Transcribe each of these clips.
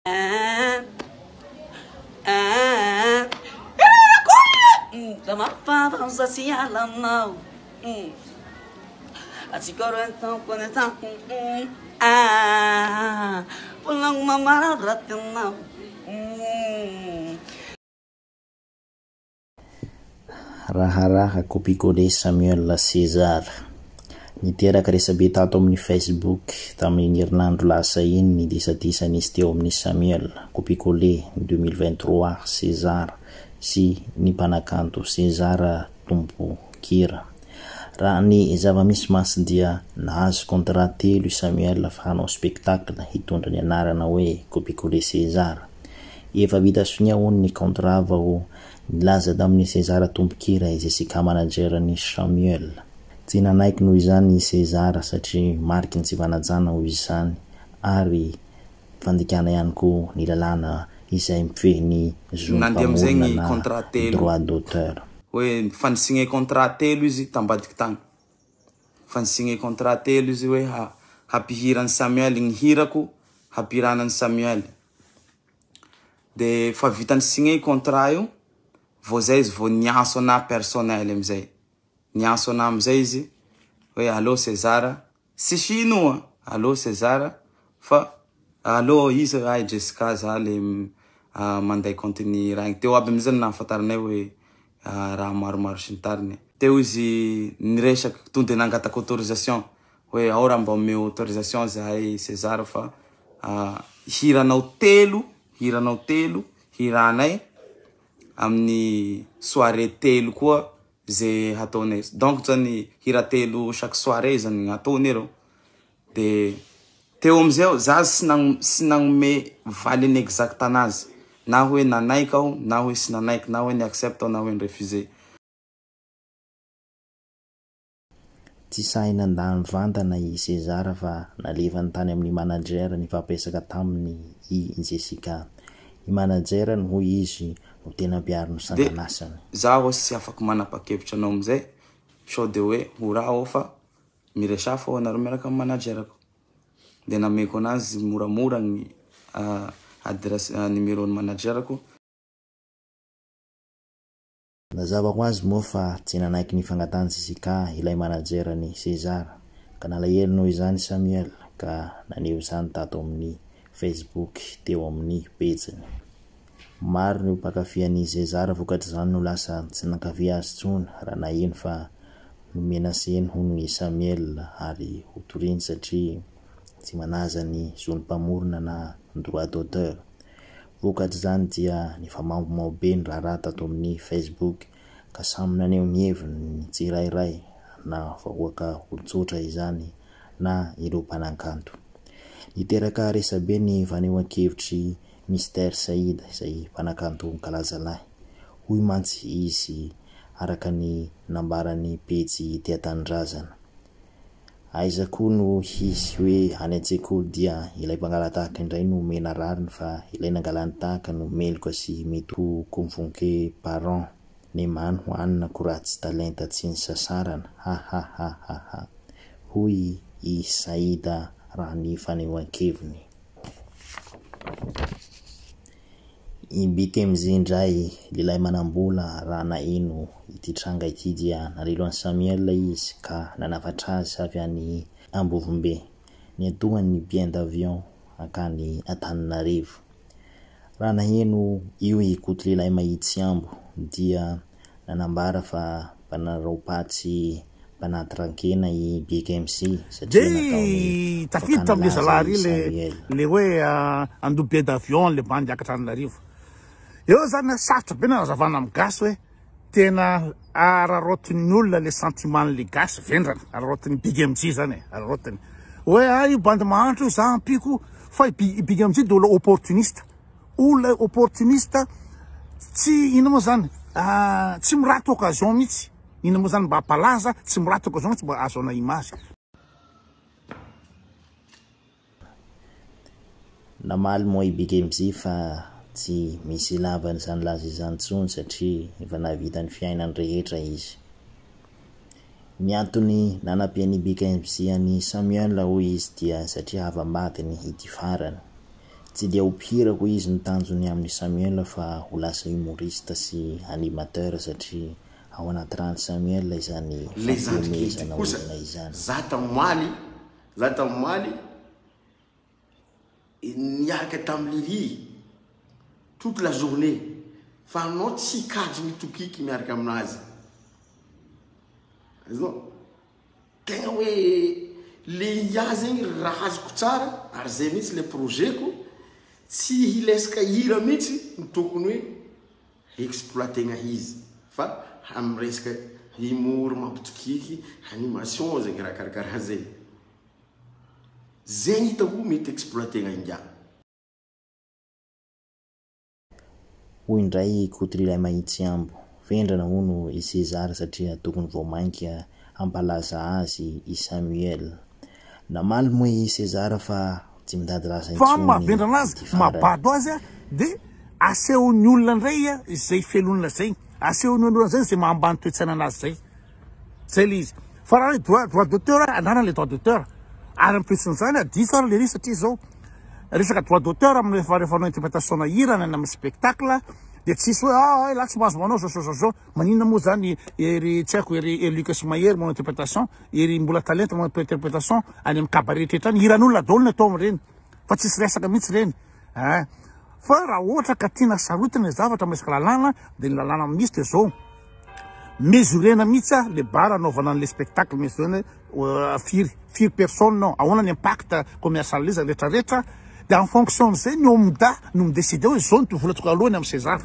Tama pa sa siyalan now. At siguro itong kunitang walang mamararat yun now. Raha kopikole Samuel César niteraka resabe tato amin'ny Facebook tamin'ny herinandro lasa iny ny disadisanizy teo amin'ny Samuel kopikole 2023 César sy ny mpanakanto César Tompokira. Raha ny zava-misy masy dia nahazo contrat 3 Samuel fa hanao spectacle hitondra ny anarana hoe kopikole César. Efa vita sonia on ny contrat vao nilaza tamin'ny César Tompokira izay sika manager ny Samuel. Tsy nanaiky noho izany César satria mariky ny tsy fanajana ho izany ary fandikana ihany koa ny lalàna izay mifehy nandiamzegny contrat droit d'auteur. Hoe fansigné contrat 3 izy tambadiky tagny. Fansigné contrat 3 izy hoe hampihirany Samuel gny hirako, hampirana Samuel. De fa vitany signé contrat io, vao zay izy vao niaso ana personnel amizay. Niaso ana amizay izy hoe allo César, si chinois, allo César, fa allo izy ay Jessica za le manday contenu raha teo aby amizay nahafantaranay hoe raha maromaro sy ny tariny. Teo izy niresaky tonde nangataka autorisation hoe ao raha mba omeo autorisation zahay César fa hiranao telo hiranay amin'ny soirée telo koa ze hataonay. Donc zany hira telo chaque soirée zany hataonay reo. De teo amizay za sy nagnome valiny exact anazy. Na hoe nanaiky aho, na hoe sy nanaiky, na hoe ni accepte na hoe refusé. Tsy sahy nandany vantana i César fa nalevany tany amin'ny manager ny fampiasaka taminy i Jessica. I manager ny hoy izy no tena mpiaro ny sanganasany. Zaho sy afaky manapa-kevitra anao amizay, so de hoe hora aho fa miresafa anareo miaraka amin'ny managerako. De nameko anazy moramora ny adresse numéro ny managerako. Nazava ho azy moa fa tsy nanaiky ny fangatany Jessica ilay manager ny César ka nalahelo noho izany Samuel ka naneho izany tato amin'ny Facebook teo amin'ny pejiny. Maro ny mpankafy César vokatry izany no lasa tsy nankafy azy tsony raha na ino fa nomenaseny hono Samuel ary hotoriny satria tsy manaza ny zonim-pamorona na droit d'auteur. Vokatry izany dia ny famambo be ny raharaha tato amin'ny Facebook ka samy naneho ny heviny ny tsirairay na vahoaka olotsotra izany na ireo mpanakanto. Niteraka resabe ny vanehoan-kevitry Mr Saïd izay mpanakanto kalazalahy. Hoy mantsy izy araka ny nambarany pejy Tia Tanindrazana. Aiza koa no hisy hoe any an-tsekoly dia ilay mpangalatahaka indray no mena rariny fa ilay nangalany tahaka no meloka sy mety ho convoqué parent ny many ho anina koa tsy talenta tsy ny sasarana. Ha. Hoy i Saïda raha ny fanehoan-keviny. Ibitemizy indray lilay manambola raha na ino ity tranga ity dia nareloan'ny Samuel izy ka nanafatra azy avy any Ambovombe ny atohan'ny bien d'avion akany Antananarivo. Raha na ino io ikoty lilay mahitsy ambo dia nanambara fa mpanarao patsy mpanatirankena i Big MC satria tafiditra tamin'le zalary le hoe andoha bien d'avion le bandy Antananarivo. Eo zany sarotra be nazavana amin'ny gasy hoe tena ararotiny olona le sentimentle gasy vendrana ararotiny Big MC zany ararotiny hoe io bandy mahandro io za ampiko fa Big MC de olona opportuniste tsy ino moa zany tsy miraty occasion mihitsy ino moa zany mba hampalaza tsy miraty occasion mihitsy mba azona image. Namaly moa i Big MC fa tsy misy lavany izany laza izany tsony satria efa navita ny fiainany rehetra izy. Ny antony nanampiany Big MC any Samuel hoy izy dia satria avambadiny ity farany. tsy dia hopira koa izy nitanjony amin'ny Samuel fa ho lasa humoriste sy animateur satria ao anaty rano Samuel izany fanomezana olona izany. Za tamoaly niaraka tamin'ny Lily toute la journée fa anao tsy kajy mitokiky miaraka aminazy. Tegna hoe le ia zegny raha azoko tsara ary zay mihitsy le projetko tsy hilesaka hira mihitsy ny tokony hoe exploitegna izy fa amin'ny resaka humour mampitokiky animation zegny raha karakaraha zay zegny hitako mety exploitegna inga. Hoy indray kotrila mahitsy ambo vendrana hono i César satria tokony voamainka ampalaza azy i Samuel. Namaly moa i César fa tsy mitady rasa fa mavendrana azy mabado azy de asehony olona ndray izay felolona zay asehony olona zay zay mahambany toetsaina anazy zay le izy fa raha droit d'auteur anana le droit d'auteur ary ampisin'ny zany adiso ary le ry satria zao resaka droit d'auteur amin'ny rehefa anao interprétation na hira na amin'ny spectacle de tsisy hoe la tsy mahazo manao zao maninona moa zany ery tsy haiko ery Lucas Mahery manao interprétation ery mbola talenta manao interprétation any amin'ny cabaret tretrany hiran'olona daholo ny atao amin'ireny fa tsisy resaka mihitsy reny fa raha ohatra ka tiana sarotana ny zavatra resaka lalàna de ny lalàna misy de zao mesurena mihitsy le bara anaovana an'le spectacle mesurena firy personne non ahoana ny impact commercial izy rehetrarehetra de en fonction zay ny omda no midécide hoe zao ny volatsika alohany amin'ny César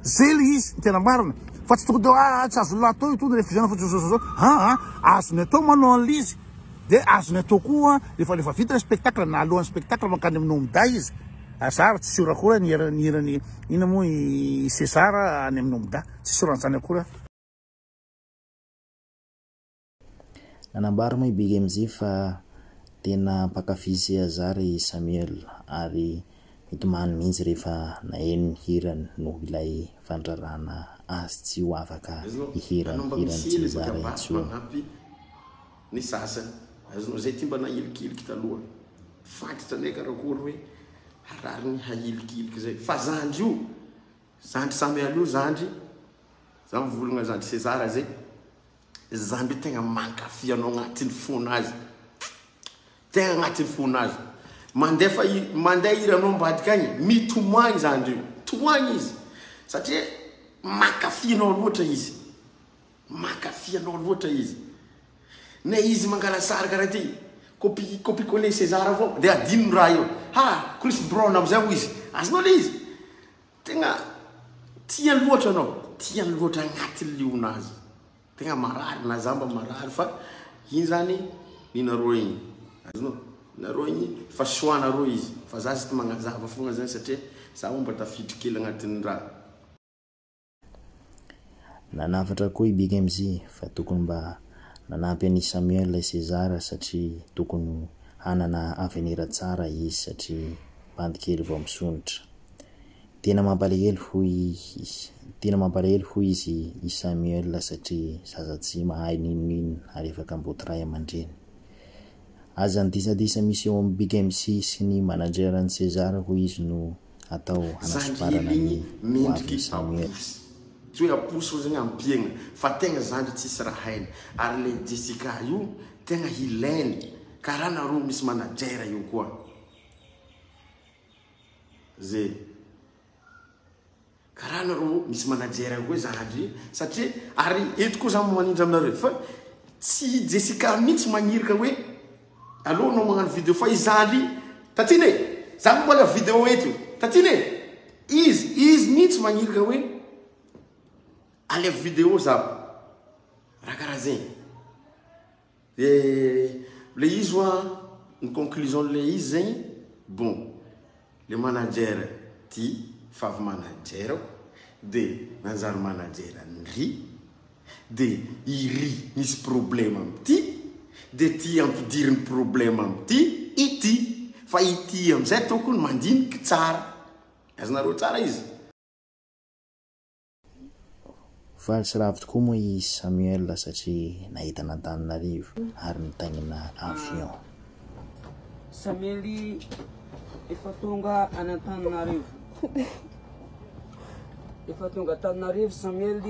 zay le izy ny tena marina fa tsy tonga de tsy azony atao ito refusena fotsy azony atao manao an'izy de azony atao koa rehefa vita le spectacle na alohan'ny spectacle mankany amin'ny omda izy azary tsy sura koa nirany ina moa i César any amin'ny omda tsy suran'izany akory. Nanambara moa i Big MJ fa tena mpakafisy azary Samuel ary mitomany mihitsy rehefa naheno ny hirany no ilay fandrarana azy tsy ho afaka hirany César intsony. Ny sasany azonao zay ty mba nahilikiliky taloha fantatra ndraiky karakory hoe harary ny hahilikiliky zay fa zandry io zandry Samuel io zandry za mivolagna zandry César zay zandry io tegna mankafy anao agnatin'ny fona azy tegna agnatin'ny fona azy mandeha hiranao ambadika agny mitomagny zandry io tomagny izy satria mankafy anao loatra izy na izy mangala sary karaha ty copier-coller César avao de adino raha io Chris Brown amizay ho izy azonao le izy tegna tiany loatra anao tiany loatra agnatin'ny liona azy tegna marary na zamba marary fa iny zany ninareo igny azonao nareo igny fa soanareo izy fa za tsy magnazava fogna zany satria za mba tafidry kely agnatin'ny raha. Nanafatra koa i Big MJ fa tokony mba nanampy any Samuel i César satria tokony hanana avenir tsara izy satria bandikely vao misonitra. Tena mampalahelo ho izy i Samuel satria zaza tsy mahay ninonino ary efa kamboty ray aman-dreny. Aza ny disadisa misy eo amin'ny Big MC sy ny managerany César ho izy no atao hanasiparana ny hoavy Samuel. Tsy hoe aposo zegny ampiegna fa tegna zandry tsisy raha hainy ary le Jessica io tegna hilainy karaha nareo misy manager io koa zay karaha nareo misy manager koa zandry satria ary eto koa za manindra aminareo fa tsy Jessica mihitsy magnirika hoe allo no magnano vidéo fa izandry tatine za mbola vidéo eto tatine izy mihitsy magnirika hoe ale vidéo za raha karaha zegny le izy hoa ny conclusion le izy zegny bon le manager ty favy manager de nanjary manager nry de iry misy problème amty de ty ampidiriny problème amty ity fa ity amizay tokony mandiniky tsara azonareo tsara izy. Faly sy ravy tokoa moa i Samuel satria nahita n'Antananarivo ary nitaingina avion. Samuel efa tonga any Antananarivo. Efa tonga Antananarivo Samuel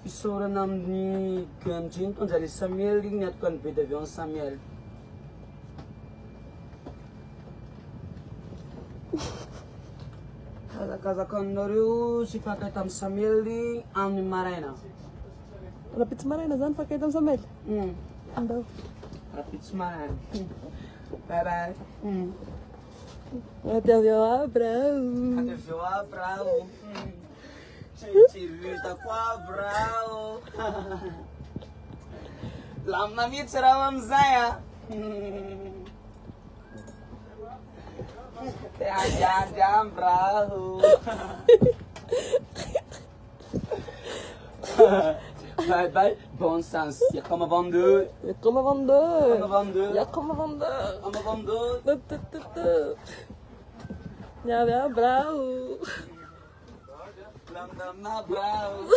isaorana amin'ny Gandrino tonjary Samuel niatoko ny be d'avion Samuel. Kazakazaka aminareo sy fakay tamin'ny Samuel amin'ny maraina. Rapitsy maraina zany fakay tamin'ny Samuel? Andao. Rapitsy maraina. Bye bye. Até avião Abrão. Até avião Abrão. Tirita com Abrão. Lamna mitsara mamzaya. Jam Abrão. Bye bye, bon sens. Ja kommer vandeur. Ja kommer vandeur. Kommer vandeur. Ja kommer vandeur. Kommer vandeur. Ja, wel, brouw. Lang dan na, brouw.